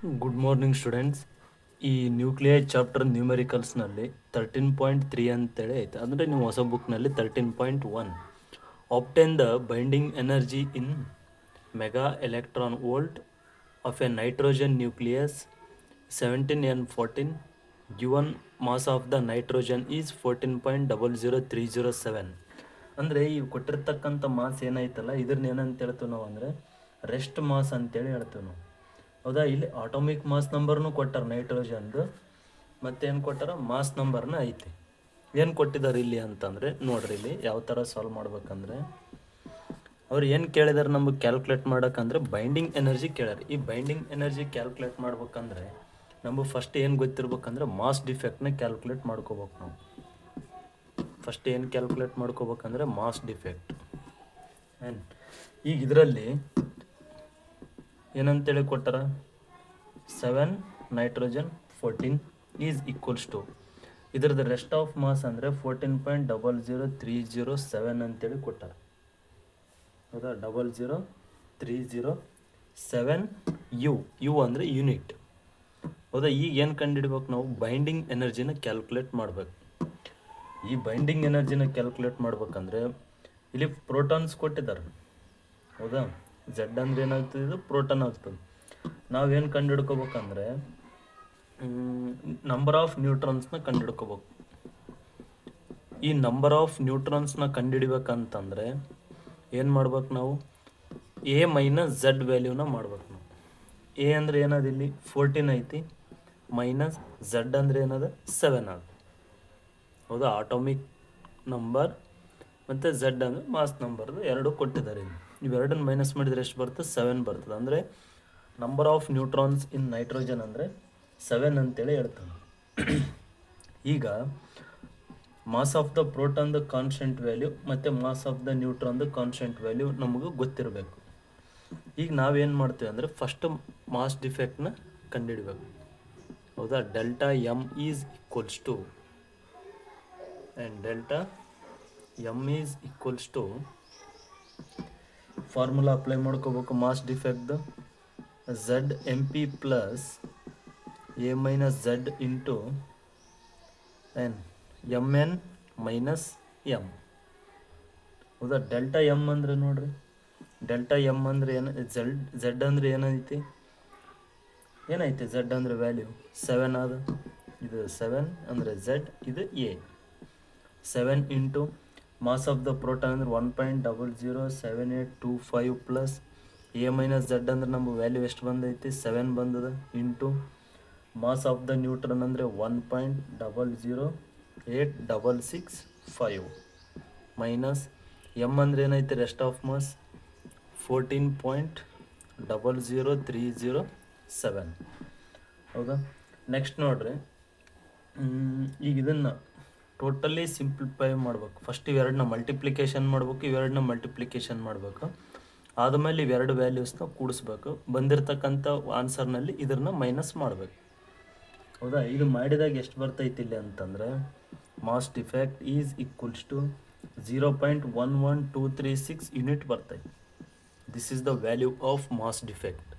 Good morning students. ಈ nuclear chapter ನ್ಯೂಮೆರಿಕಲ್ಸ್ನಲ್ಲಿ 13.3 ಅಂತೇಳಿ ಐತೆ. ಅಂದರೆ ನೀವು ಹೊಸ ಬುಕ್ನಲ್ಲಿ 13.1 obtain the binding energy in mega electron volt of a nitrogen nucleus 17N14 given mass of the nitrogen is 14.00307. ಅಂದರೆ ಈ ಕೊಟ್ಟಿರ್ತಕ್ಕಂಥ ಮಾಸ್ ಏನೈತಲ್ಲ ಇದ್ರನ್ನ ಏನಂತ ಹೇಳ್ತೀವಿ ನಾವು ಅಂದರೆ ರೆಸ್ಟ್ ಮಾಸ್ ಅಂತೇಳಿ ಹೇಳ್ತೀವಿ ನಾವು. ಹೌದಾ, ಇಲ್ಲಿ ಆಟೋಮಿಕ್ ಮಾಸ್ ನಂಬರ್ನು ಕೊಟ್ಟಾರ ನೈಟ್ರೋಜನ್ದು, ಮತ್ತೇನು ಕೊಟ್ಟಾರ ಮಾಸ್ ನಂಬರ್ನ ಐತಿ. ಏನು ಕೊಟ್ಟಿದ್ದಾರೆ ಇಲ್ಲಿ ಅಂತಂದರೆ ನೋಡ್ರಿ, ಇಲ್ಲಿ ಯಾವ ಥರ ಸಾಲ್ವ್ ಮಾಡ್ಬೇಕಂದ್ರೆ ಅವ್ರು ಏನು ಕೇಳಿದಾರೆ ನಮಗೆ ಕ್ಯಾಲ್ಕುಲೇಟ್ ಮಾಡೋಕ್ಕಂದ್ರೆ ಬೈಂಡಿಂಗ್ ಎನರ್ಜಿ ಕೇಳ್ಯಾರ. ಈ ಬೈಂಡಿಂಗ್ ಎನರ್ಜಿ ಕ್ಯಾಲ್ಕುಲೇಟ್ ಮಾಡ್ಬೇಕಂದ್ರೆ ನಮಗೆ ಫಸ್ಟ್ ಏನು ಗೊತ್ತಿರ್ಬೇಕಂದ್ರೆ ಮಾಸ್ ಡಿಫೆಕ್ಟ್ನ ಕ್ಯಾಲ್ಕುಲೇಟ್ ಮಾಡ್ಕೋಬೇಕು ನಾವು. ಫಸ್ಟ್ ಏನು ಕ್ಯಾಲ್ಕುಲೇಟ್ ಮಾಡ್ಕೋಬೇಕಂದ್ರೆ ಮಾಸ್ ಡಿಫೆಕ್ಟ್. ಆ್ಯಂಡ್ ಈಗ ಇದರಲ್ಲಿ ಏನಂತೇಳಿ ಕೊಟ್ಟಾರ, 7 ನೈಟ್ರೋಜನ್ 14 ಈಸ್ ಈಕ್ವಲ್ಸ್ ಟು ಇದ್ರದ್ದು ರೆಸ್ಟ್ ಆಫ್ ಮಾಸ್ ಅಂದರೆ 14.00307 ಅಂತೇಳಿ ಕೊಟ್ಟಾರ. ಹೌದಾ, 00307 ಯು ಅಂದರೆ ಯೂನಿಟ್. ಹೌದಾ, ಈಗ ಏನು ಕಂಡುಹಿಡ್ಬೇಕು ನಾವು, ಬೈಂಡಿಂಗ್ ಎನರ್ಜಿನ ಕ್ಯಾಲ್ಕುಲೇಟ್ ಮಾಡಬೇಕು. ಈ ಬೈಂಡಿಂಗ್ ಎನರ್ಜಿನ ಕ್ಯಾಲ್ಕುಲೇಟ್ ಮಾಡ್ಬೇಕಂದ್ರೆ ಇಲ್ಲಿ ಪ್ರೋಟಾನ್ಸ್ ಕೊಟ್ಟಿದ್ದಾರೆ. ಹೌದಾ, ಝೆಡ್ ಅಂದರೆ ಏನಾಗ್ತದೆ, ಇದು ಪ್ರೋಟಾನ್ ಆಗ್ತದೆ. ನಾವೇನು ಕಂಡುಹಿಡ್ಕೋಬೇಕಂದ್ರೆ ನಂಬರ್ ಆಫ್ ನ್ಯೂಟ್ರಾನ್ಸ್ನ ಕಂಡುಹಿಡ್ಕೋಬೇಕು. ಈ ನಂಬರ್ ಆಫ್ ನ್ಯೂಟ್ರಾನ್ಸ್ನ ಕಂಡುಹಿಡಿಬೇಕಂತಂದರೆ ಏನು ಮಾಡ್ಬೇಕು ನಾವು, ಎ ಮೈನಸ್ ಝೆಡ್ ವ್ಯಾಲ್ಯೂನ ಮಾಡ್ಬೇಕು ನಾವು. ಎ ಅಂದರೆ ಏನದ ಇಲ್ಲಿ 14 ಐತಿ, ಮೈನಸ್ ಝೆಡ್ ಅಂದರೆ ಏನದ 7 ಅದು. ಹೌದಾ, ಆಟೋಮಿಕ್ ನಂಬರ್ ಮತ್ತು ಝೆಡ್ ಅಂದರೆ ಮಾಸ್ ನಂಬರ್ದು ಎರಡು ಕೊಟ್ಟಿದ್ದಾರೆ. ಇಲ್ಲಿ ಇವೆರಡನ್ನು ಮೈನಸ್ ಮಾಡಿದರೆ ಎಷ್ಟು ಬರ್ತದೆ, 7 ಬರ್ತದೆ. ಅಂದರೆ number of neutrons in nitrogen ಅಂದರೆ 7 ಅಂತೇಳಿ ಹೇಳ್ತಾನೆ. ಈಗ ಮಾಸ್ ಆಫ್ ದ ಪ್ರೋಟಾನ್ದು ಕಾನ್ಸ್ಟೆಂಟ್ ವ್ಯಾಲ್ಯೂ ಮತ್ತು ಮಾಸ್ ಆಫ್ ದ ನ್ಯೂಟ್ರಾನ್ದು ಕಾನ್ಸ್ಟೆಂಟ್ ವ್ಯಾಲ್ಯೂ ನಮಗೂ ಗೊತ್ತಿರಬೇಕು. ಈಗ ನಾವೇನು ಮಾಡ್ತೀವಿ ಅಂದರೆ ಫಸ್ಟ್ ಮಾಸ್ ಡಿಫೆಕ್ಟ್ನ ಕಂಡುಹಿಡಬೇಕು. ಹೌದಾ, delta M is equals to and delta M is equals to formula apply ಮಾಡ್ಕೋಬೇಕು. ಮಾಸ್ ಡಿಫೆಕ್ಟ್ದು Z M P plus A minus Z into M N minus M. ಹೌದಾ, ಡೆಲ್ಟಾ ಎಮ್ ಅಂದರೆ ನೋಡ್ರಿ, ಡೆಲ್ಟಾ ಎಮ್ ಅಂದರೆ ಏನು, ಝೆಡ್ ಅಂದರೆ ಏನೈತಿ, Z ಅಂದರೆ ವ್ಯಾಲ್ಯೂ 7 ಆದ. ಇದು 7 ಅಂದರೆ ಝೆಡ್, ಇದು A. 7 into mass of the proton ಅಂದರೆ 1.007825 ಪ್ಲಸ್ ಎ ಮೈನಸ್ ಝೆಡ್ ಅಂದರೆ ನಮ್ಮ ವ್ಯಾಲ್ಯೂ ಎಷ್ಟು ಬಂದೈತಿ, 7 ಬಂದದ, into mass of the neutron ಅಂದರೆ 1.008665 ಮೈನಸ್ ಎಮ್ ಅಂದರೆ ಏನೈತಿ, ರೆಸ್ಟ್ ಆಫ್ ಮಾಸ್ 14.00307. ಹೌದಾ, ನೆಕ್ಸ್ಟ್ ನೋಡ್ರಿ, ಈಗ ಇದನ್ನು ಟೋಟಲಿ ಸಿಂಪ್ಲಿಫೈ ಮಾಡ್ಬೇಕು. ಫಸ್ಟ್ ಇವೆರಡನ್ನ ಮಲ್ಟಿಪ್ಲಿಕೇಶನ್ ಮಾಡ್ಬೇಕು, ಇವೆರಡನ್ನ ಮಲ್ಟಿಪ್ಲಿಕೇಶನ್ ಮಾಡಬೇಕು. ಆದಮೇಲೆ ಇವೆರಡು ವ್ಯಾಲ್ಯೂಸ್ನ ಕೂಡಿಸ್ಬೇಕು. ಬಂದಿರತಕ್ಕಂಥ ಆನ್ಸರ್ನಲ್ಲಿ ಇದನ್ನು ಮೈನಸ್ ಮಾಡಬೇಕು. ಹೌದಾ, ಇದು ಮಾಡಿದಾಗ ಎಷ್ಟು ಬರ್ತೈತಿ ಇಲ್ಲಿ ಅಂತಂದರೆ mass defect is equals to 0.11236 unit ಬರ್ತೈತಿ. This is the value of mass defect.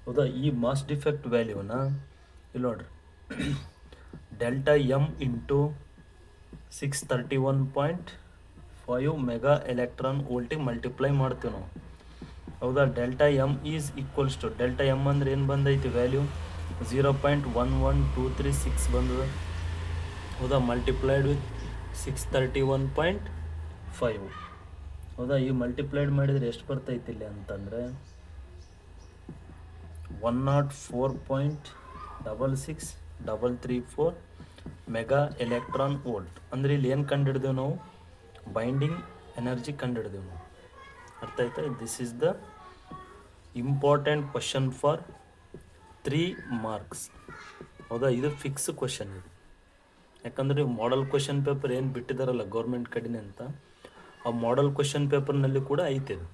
ಹೌದಾ, ಈ ಮಾಸ್ ಡಿಫೆಕ್ಟ್ ವ್ಯಾಲ್ಯೂನ ಇಲ್ಲಿ ನೋಡ್ರಿ, delta M into 631.5 mega electron ವೋಲ್ಟಿಗೆ ಮಲ್ಟಿಪ್ಲೈ ಮಾಡ್ತೀವಿ ನಾವು. ಹೌದಾ, delta M is equals to, delta M ಅಂದರೆ ಏನು ಬಂದೈತಿ ವ್ಯಾಲ್ಯೂ, 0.11236 ಬಂದದ. ಹೌದಾ, ಮಲ್ಟಿಪ್ಲೈಡ್ ವಿತ್ 631.5. ಹೌದಾ, ಈ ಮಲ್ಟಿಪ್ಲೈಡ್ ಮಾಡಿದರೆ ಎಷ್ಟು ಬರ್ತೈತಿ ಇಲ್ಲಿ ಅಂತಂದರೆ 104.66334 ಮೆಗಾ ಎಲೆಕ್ಟ್ರಾನ್ ವೋಲ್ಟ್. ಅಂದರೆ ಇಲ್ಲಿ ಏನು ಕಂಡುಹಿಡಿದೆವು ನಾವು, ಬೈಂಡಿಂಗ್ ಎನರ್ಜಿ ಕಂಡುಹಿಡಿದೆವು ನಾವು. ಅರ್ಥ ಆಯ್ತಾ? This is the important question for 3 marks. ಹೌದಾ, ಇದು ಫಿಕ್ಸ್ ಕ್ವಶನ್ ಇದು. ಯಾಕಂದರೆ ಮಾಡೆಲ್ ಕ್ವಶನ್ ಪೇಪರ್ ಏನು ಬಿಟ್ಟಿದ್ದಾರಲ್ಲ ಗೌರ್ಮೆಂಟ್ ಕಡೆನೇ ಅಂತ, ಆ ಮಾಡೆಲ್ ಕ್ವಶನ್ ಪೇಪರ್ನಲ್ಲಿ ಕೂಡ ಐತೆ ಇದು.